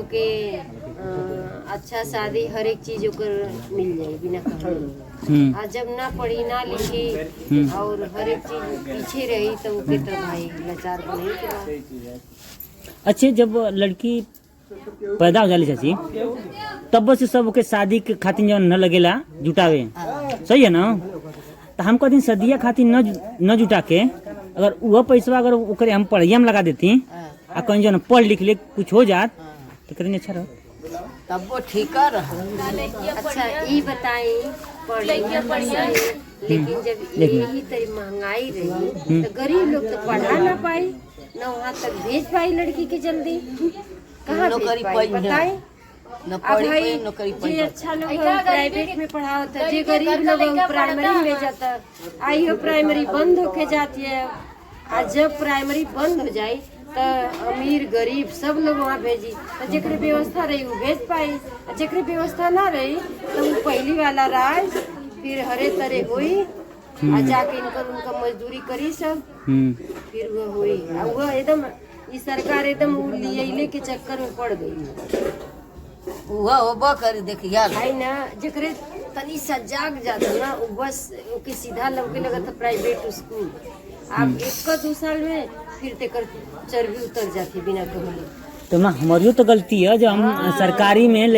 Okay अच्छा शादी हर एक चीज ओकर मिल जाए बिना कहले। आ जब ना पढ़ी ना लिखी और हर एक चीज पीछे रही तो ओके तो भाई लाचार बने के बा। अच्छे जब लड़की पैदा हो जाली चाची तब से सब के शादी के खातिर जो न लगेला जुटावे सही है ना। तो हमको दिन सदिया खातिर न जुटा के अगर वह पैसा अगर ओकरे हम पढ़िया में लगा देती आ कहीं जो पढ़ लिख ले कुछ हो जात तो करें अच्छा रहो तब वो ठीक रहा। अच्छा ये बताई पढ़िया बढ़िया लेकिन जब यही तरी महंगाई रही तो गरीब लोग तो पढ़ा ना पाई ना वहाँ तक भेज पाई लड़की के जल्दी कहाँ भेज पाई बताई। भाई जे अच्छा लोग प्राइवेट में पढ़ाओ था जे गरीब लोग प्राइमरी में जाता आई हो प्राइमरी बंद होके जाती है। आज जब प्राइमरी बंद हो जाए तो अमीर गरीब सब लोग वहाँ भेजी तो जेकरे व्यवस्था रही वो भेज पाई जेकरे व्यवस्था ना रही तो वो पहली वाला राज फिर हरे तरह हुई आ जाके उनका मजदूरी करी सब फिर वो हुई वो एकदम ये सरकार एकदम लिए के चक्कर में पड़ गई। होबा कर देखिया भाई ना जेकरे तनी सजाग जाता ना वो बस ओके सीधा लगे लगा था प्राइवेट स्कूल आप एक 2 साल में फिर तेकर चर्बी उतर जाती बिना कहले। तो ना हमारी तो गलती है जो हम सरकारी में